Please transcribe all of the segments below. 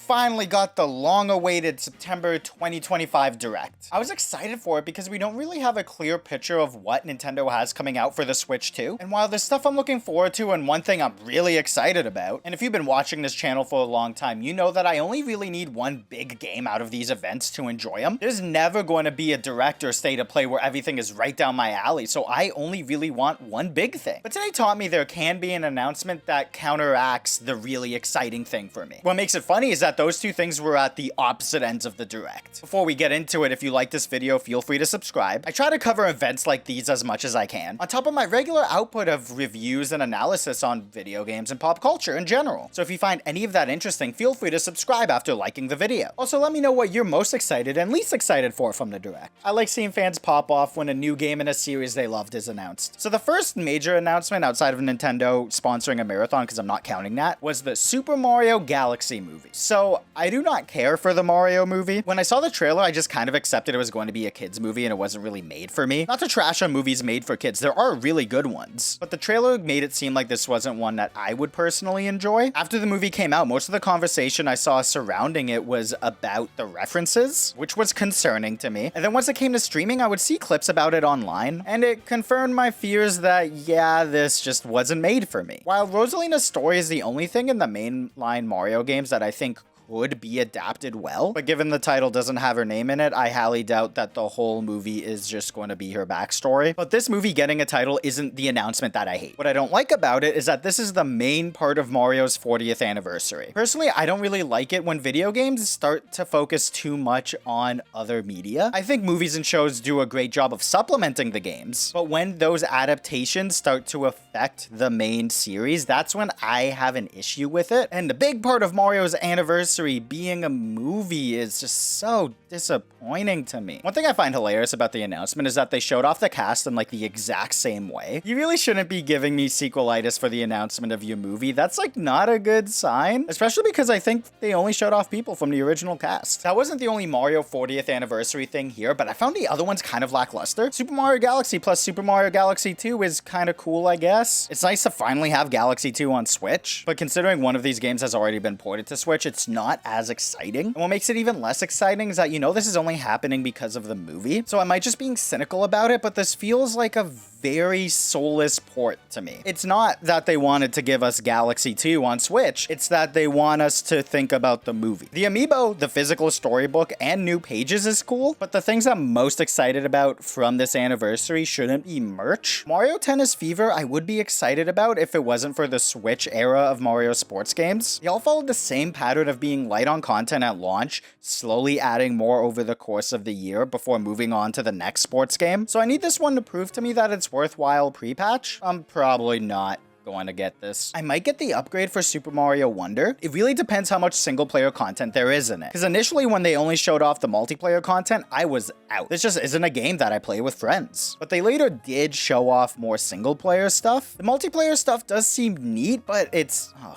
finally got the long-awaited September 2025 Direct. I was excited for it because we don't really have a clear picture of what Nintendo has coming out for the Switch 2. And while there's stuff I'm looking forward to and one thing I'm really excited about, and if you've been watching this channel for a long time, you know that I only really need one big game out of these events to enjoy them. There's never going to be a Direct or State of Play where everything is right down my alley, so I only really want one big thing. But today taught me there can be an announcement that counteracts the really exciting thing for me. What makes it funny is that those two things were at the opposite ends of the Direct. Before we get into it, if you like this video, feel free to subscribe. I try to cover events like these as much as I can, on top of my regular output of reviews and analysis on video games and pop culture in general. So if you find any of that interesting, feel free to subscribe after liking the video. Also, let me know what you're most excited and least excited for from the Direct. I like seeing fans pop off when a new game in a series they loved is announced. So the first major announcement outside of Nintendo sponsoring a marathon, because I'm not counting that, was the Super Mario Galaxy movie. So I do not care for the Mario movie. When I saw the trailer, I just kind of accepted it was going to be a kid's movie and it wasn't really made for me. Not to trash on movies made for kids, there are really good ones. But the trailer made it seem like this wasn't one that I would personally enjoy. After the movie came out, most of the conversation I saw surrounding it was about the references, which was concerning to me. And then once it came to streaming, I would see clips about it online, and it confirmed my fears that, yeah, this just wasn't made for me. While Rosalina's story is the only thing in the mainline Mario games that I think could be adapted well, but given the title doesn't have her name in it, I highly doubt that the whole movie is just going to be her backstory. But this movie getting a title isn't the announcement that I hate. What I don't like about it is that this is the main part of Mario's 40th anniversary. Personally, I don't really like it when video games start to focus too much on other media. I think movies and shows do a great job of supplementing the games, but when those adaptations start to affect the main series, that's when I have an issue with it. And the big part of Mario's anniversary being a movie is just so disappointing to me. One thing I find hilarious about the announcement is that they showed off the cast in like the exact same way. You really shouldn't be giving me sequelitis for the announcement of your movie. That's like not a good sign, especially because I think they only showed off people from the original cast. That wasn't the only Mario 40th anniversary thing here, but I found the other ones kind of lackluster. Super Mario Galaxy plus Super Mario Galaxy 2 is kind of cool, I guess. It's nice to finally have Galaxy 2 on Switch, but considering one of these games has already been ported to Switch, it's not as exciting. And what makes it even less exciting is that, you know, this is only happening because of the movie. So I might just being cynical about it, but this feels like a very soulless port to me. It's not that they wanted to give us Galaxy 2 on Switch, it's that they want us to think about the movie. The amiibo, the physical storybook, and new pages is cool, but the things I'm most excited about from this anniversary shouldn't be merch. Mario Tennis Fever I would be excited about if it wasn't for the Switch era of Mario sports games. They all followed the same pattern of being light on content at launch, slowly adding more over the course of the year before moving on to the next sports game. So I need this one to prove to me that it's worthwhile pre-patch. I'm probably not going to get this. I might get the upgrade for Super Mario Wonder. It really depends how much single player content there is in it. Because initially when they only showed off the multiplayer content, I was out. This just isn't a game that I play with friends. But they later did show off more single player stuff. The multiplayer stuff does seem neat, but it's... oh,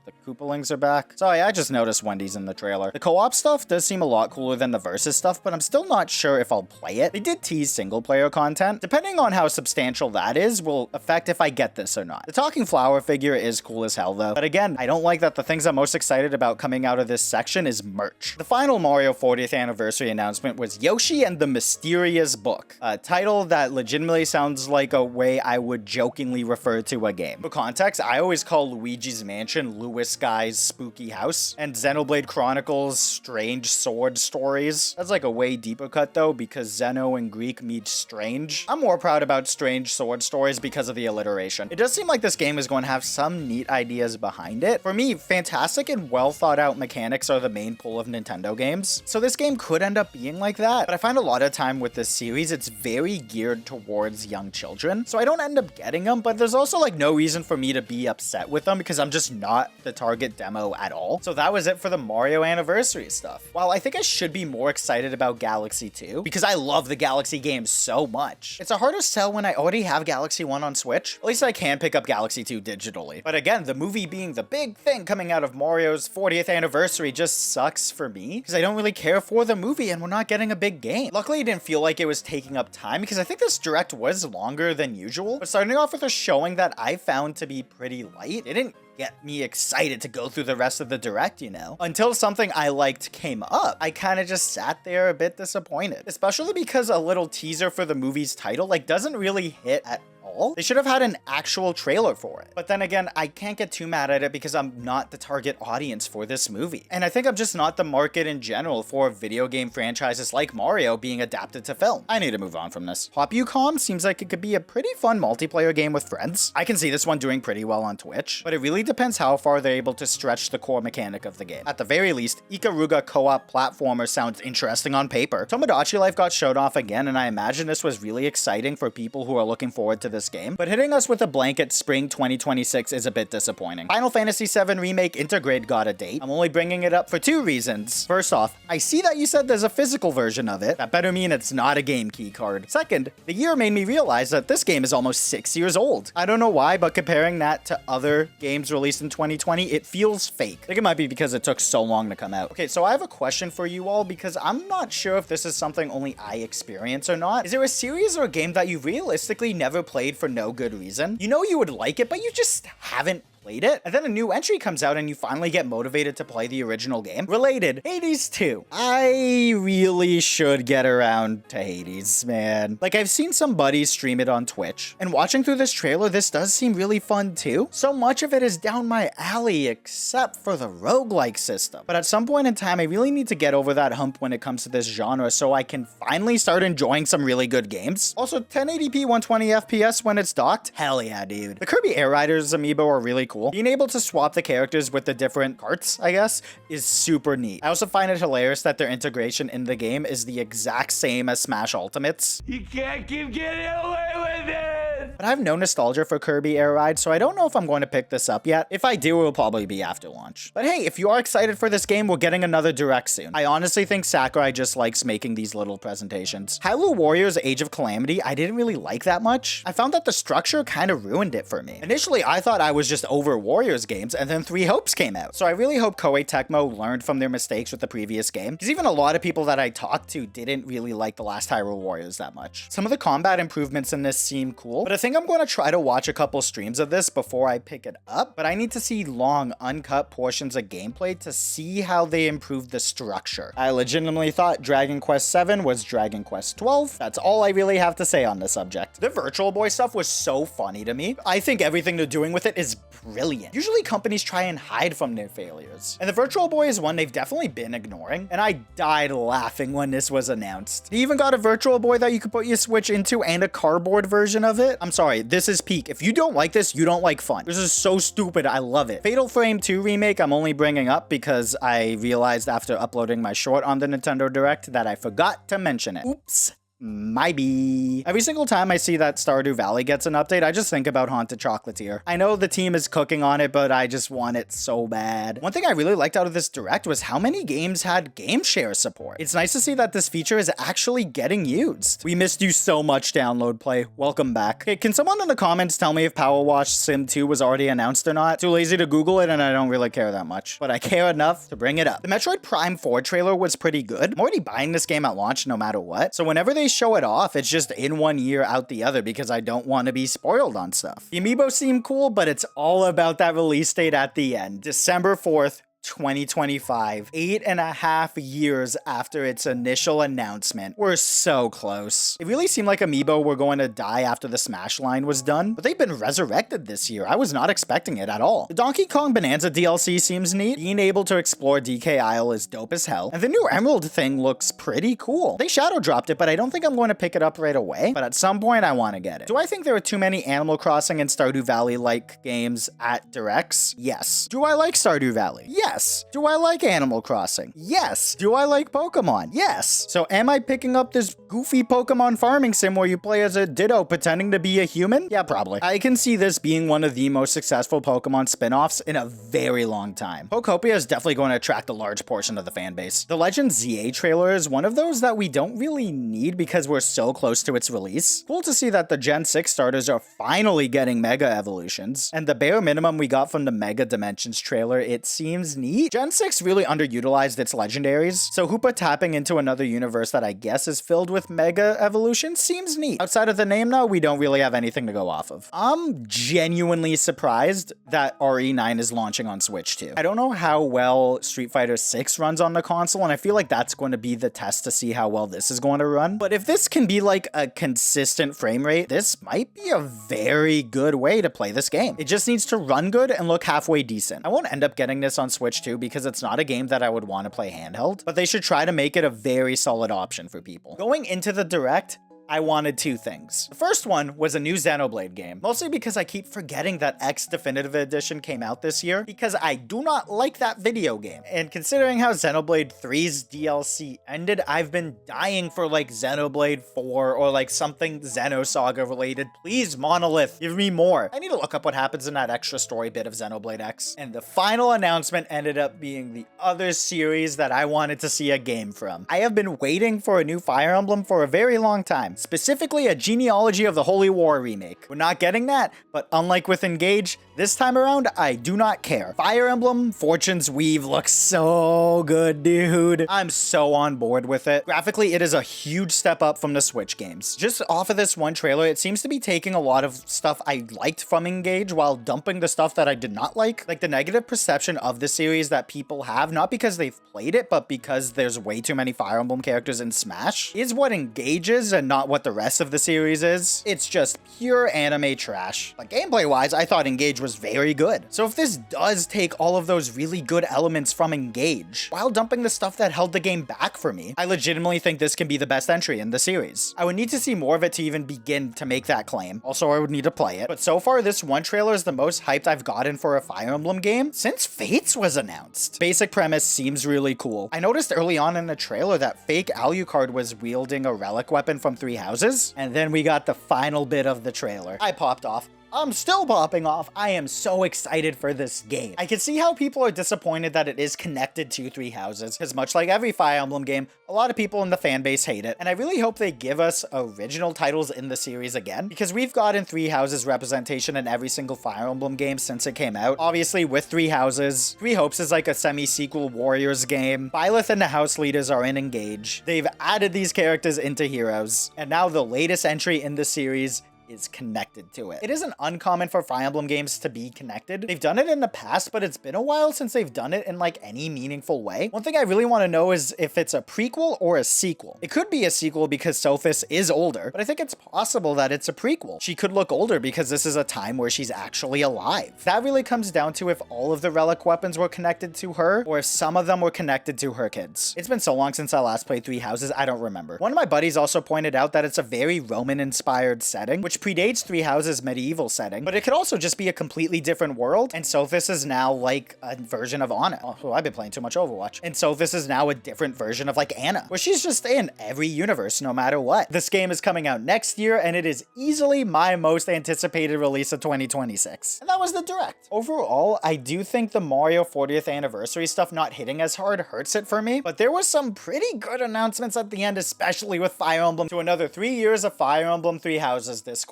the Koopalings are back. Sorry, I just noticed Wendy's in the trailer. The co-op stuff does seem a lot cooler than the versus stuff, but I'm still not sure if I'll play it. They did tease single player content. Depending on how substantial that is will affect if I get this or not. The talking flower figure is cool as hell though. But again, I don't like that the things I'm most excited about coming out of this section is merch. The final Mario 40th anniversary announcement was Yoshi and the Mysterious Book, a title that legitimately sounds like a way I would jokingly refer to a game. For context, I always call Luigi's Mansion Lewis Guy's Spooky House, and Xenoblade Chronicles Strange Sword Stories. That's like a way deeper cut though, because Xeno in Greek means strange. I'm more proud about Strange Sword Stories because of the alliteration. It does seem like this game is going to have some neat ideas behind it. For me, fantastic and well thought out mechanics are the main pull of Nintendo games, so this game could end up being like that, but I find a lot of time with this series, it's very geared towards young children, so I don't end up getting them, but there's also like no reason for me to be upset with them because I'm just not the target demo at all. So that was it for the Mario anniversary stuff. While I think I should be more excited about Galaxy 2 because I love the Galaxy games so much, it's a harder sell when I already have Galaxy 1 on Switch. At least I can pick up Galaxy 2 digitally. But again, the movie being the big thing coming out of Mario's 40th anniversary just sucks for me because I don't really care for the movie and we're not getting a big game. Luckily, it didn't feel like it was taking up time because I think this direct was longer than usual, but starting off with a showing that I found to be pretty light, it didn't get me excited to go through the rest of the direct, you know? Until something I liked came up, I kind of just sat there a bit disappointed. Especially because a little teaser for the movie's title, like, doesn't really hit at all. They should have had an actual trailer for it. But then again, I can't get too mad at it because I'm not the target audience for this movie. And I think I'm just not the market in general for video game franchises like Mario being adapted to film. I need to move on from this. Hop-U-Com seems like it could be a pretty fun multiplayer game with friends. I can see this one doing pretty well on Twitch, but it really depends how far they're able to stretch the core mechanic of the game. At the very least, Ikaruga co-op platformer sounds interesting on paper. Tomodachi Life got showed off again, and I imagine this was really exciting for people who are looking forward to this game, but hitting us with a blanket spring 2026 is a bit disappointing. Final Fantasy VII Remake Intergrade got a date. I'm only bringing it up for two reasons. First off, I see that you said there's a physical version of it. That better mean it's not a game key card. Second, the year made me realize that this game is almost 6 years old. I don't know why, but comparing that to other games released in 2020, it feels fake. I think it might be because it took so long to come out. Okay, so I have a question for you all because I'm not sure if this is something only I experience or not. Is there a series or a game that you realistically never played for no good reason? You know you would like it, but you just haven't played it, and then a new entry comes out and you finally get motivated to play the original game? Related, Hades 2. I really should get around to Hades, man. Like, I've seen some buddies stream it on Twitch, and watching through this trailer, this does seem really fun too. So much of it is down my alley, except for the roguelike system. But at some point in time, I really need to get over that hump when it comes to this genre so I can finally start enjoying some really good games. Also, 1080p 120 FPS when it's docked? Hell yeah, dude. The Kirby Air Riders amiibo are really cool. Being able to swap the characters with the different carts, I guess, is super neat. I also find it hilarious that their integration in the game is the exact same as Smash Ultimates. You can't keep getting away with it! But I have no nostalgia for Kirby Air Ride, so I don't know if I'm going to pick this up yet. If I do, it will probably be after launch. But hey, if you are excited for this game, we're getting another direct soon. I honestly think Sakurai just likes making these little presentations. Hyrule Warriors Age of Calamity, I didn't really like that much. I found that the structure kind of ruined it for me. Initially, I thought I was just over Warriors games, and then Three Hopes came out. So I really hope Koei Tecmo learned from their mistakes with the previous game, because even a lot of people that I talked to didn't really like the last Hyrule Warriors that much. Some of the combat improvements in this seem cool, but I think I'm going to try to watch a couple streams of this before I pick it up, but I need to see long, uncut portions of gameplay to see how they improved the structure. I legitimately thought Dragon Quest VII was Dragon Quest XII. That's all I really have to say on the subject. The Virtual Boy stuff was so funny to me. I think everything they're doing with it is brilliant. Usually companies try and hide from their failures, and the Virtual Boy is one they've definitely been ignoring, and I died laughing when this was announced. They even got a Virtual Boy that you could put your Switch into and a cardboard version of it. I'm sorry, this is peak. If you don't like this, you don't like fun. This is so stupid, I love it. Fatal Frame 2 Remake I'm only bringing up because I realized after uploading my short on the Nintendo Direct that I forgot to mention it. Oops. Maybe. Every single time I see that Stardew Valley gets an update, I just think about Haunted Chocolatier. I know the team is cooking on it, but I just want it so bad. One thing I really liked out of this direct was how many games had game share support. It's nice to see that this feature is actually getting used. We missed you so much, Download Play. Welcome back. Okay, can someone in the comments tell me if Power Wash Sim 2 was already announced or not? Too lazy to Google it, and I don't really care that much, but I care enough to bring it up. The Metroid Prime 4 trailer was pretty good. I'm already buying this game at launch no matter what, so whenever they show it off, it's just in one year out the other because I don't want to be spoiled on stuff. The amiibo seem cool, but it's all about that release date at the end. December 4th, 2025, 8.5 years after its initial announcement. We're so close. It really seemed like Amiibo were going to die after the Smash line was done, but they've been resurrected this year. I was not expecting it at all. The Donkey Kong Bonanza DLC seems neat. Being able to explore DK Isle is dope as hell, and the new Emerald thing looks pretty cool. They shadow dropped it, but I don't think I'm going to pick it up right away, but at some point I want to get it. Do I think there are too many Animal Crossing and Stardew Valley-like games at Directs? Yes. Do I like Stardew Valley? Yes. Yes. Do I like Animal Crossing? Yes. Do I like Pokemon? Yes. So am I picking up this goofy Pokemon farming sim where you play as a Ditto pretending to be a human? Yeah, probably. I can see this being one of the most successful Pokemon spin-offs in a very long time. Pokopia is definitely going to attract a large portion of the fan base. The Legend ZA trailer is one of those that we don't really need because we're so close to its release. Cool to see that the Gen 6 starters are finally getting Mega Evolutions, and the bare minimum we got from the Mega Dimensions trailer, it seems neat. Gen 6 really underutilized its legendaries, so Hoopa tapping into another universe that I guess is filled with mega evolution seems neat. Outside of the name though, we don't really have anything to go off of. I'm genuinely surprised that RE9 is launching on Switch too. I don't know how well Street Fighter 6 runs on the console, and I feel like that's going to be the test to see how well this is going to run. But if this can be like a consistent frame rate, this might be a very good way to play this game. It just needs to run good and look halfway decent. I won't end up getting this on Switch too because it's not a game that I would want to play handheld, but they should try to make it a very solid option for people. Going into the Direct, I wanted two things. The first one was a new Xenoblade game, mostly because I keep forgetting that X Definitive Edition came out this year because I do not like that video game. And considering how Xenoblade 3's DLC ended, I've been dying for like Xenoblade 4 or like something Xenosaga related. Please, Monolith, give me more. I need to look up what happens in that extra story bit of Xenoblade X. And the final announcement ended up being the other series that I wanted to see a game from. I have been waiting for a new Fire Emblem for a very long time. Specifically a Genealogy of the Holy War remake. We're not getting that, but unlike with Engage, this time around, I do not care. Fire Emblem Fortune's Weave looks so good, dude. I'm so on board with it. Graphically, it is a huge step up from the Switch games. Just off of this one trailer, it seems to be taking a lot of stuff I liked from Engage while dumping the stuff that I did not like. Like the negative perception of the series that people have, not because they've played it, but because there's way too many Fire Emblem characters in Smash, is what Engage is and not what the rest of the series is. It's just pure anime trash. But gameplay-wise, I thought Engage was very good. So if this does take all of those really good elements from Engage, while dumping the stuff that held the game back for me, I legitimately think this can be the best entry in the series. I would need to see more of it to even begin to make that claim. Also, I would need to play it. But so far, this one trailer is the most hyped I've gotten for a Fire Emblem game since Fates was announced. Basic premise seems really cool. I noticed early on in the trailer that fake Alucard was wielding a relic weapon from Three Houses, and then we got the final bit of the trailer. I popped off. I'm still popping off. I am so excited for this game. I can see how people are disappointed that it is connected to Three Houses, because much like every Fire Emblem game, a lot of people in the fan base hate it, and I really hope they give us original titles in the series again, because we've gotten Three Houses representation in every single Fire Emblem game since it came out. Obviously, with Three Houses, Three Hopes is like a semi-sequel Warriors game. Byleth and the House Leaders are in Engage. They've added these characters into Heroes, and now the latest entry in the series is connected to it. It isn't uncommon for Fire Emblem games to be connected. They've done it in the past, but it's been a while since they've done it in like any meaningful way. One thing I really want to know is if it's a prequel or a sequel. It could be a sequel because Sophis is older, but I think it's possible that it's a prequel. She could look older because this is a time where she's actually alive. That really comes down to if all of the relic weapons were connected to her or if some of them were connected to her kids. It's been so long since I last played Three Houses, I don't remember. One of my buddies also pointed out that it's a very Roman-inspired setting, which predates Three Houses' medieval setting, but it could also just be a completely different world, and Sophis is now like a version of Anna. Oh, I've been playing too much Overwatch. And Sophis is now a different version of like Anna, where she's just in every universe no matter what. This game is coming out next year, and it is easily my most anticipated release of 2026. And that was the Direct. Overall, I do think the Mario 40th anniversary stuff not hitting as hard hurts it for me, but there was some pretty good announcements at the end, especially with Fire Emblem to another 3 years of Fire Emblem Three Houses discourse.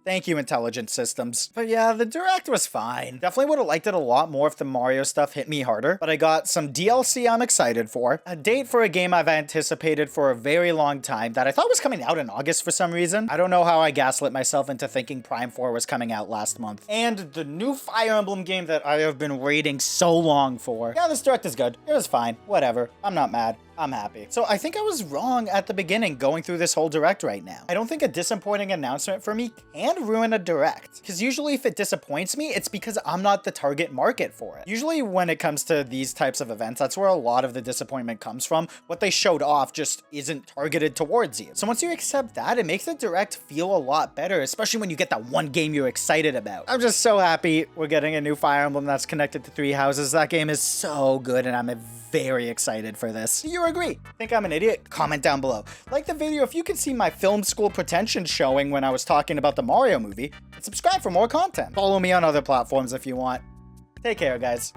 Thank you, Intelligent Systems. But yeah, the Direct was fine. Definitely would have liked it a lot more if the Mario stuff hit me harder, but I got some DLC I'm excited for, a date for a game I've anticipated for a very long time that I thought was coming out in August for some reason. I don't know how I gaslit myself into thinking Prime 4 was coming out last month. And the new Fire Emblem game that I have been waiting so long for. Yeah, this Direct is good. It was fine. Whatever. I'm not mad. I'm happy. So I think I was wrong at the beginning going through this whole Direct right now. I don't think a disappointing announcement for me can ruin a Direct, because usually if it disappoints me, it's because I'm not the target market for it. Usually when it comes to these types of events, that's where a lot of the disappointment comes from. What they showed off just isn't targeted towards you. So once you accept that, it makes the Direct feel a lot better, especially when you get that one game you're excited about. I'm just so happy we're getting a new Fire Emblem that's connected to Three Houses. That game is so good, and I'm very excited for this. Do you agree? Think I'm an idiot? Comment down below. Like the video if you can see my film school pretensions showing when I was talking about the Mario movie, and subscribe for more content. Follow me on other platforms if you want. Take care, guys.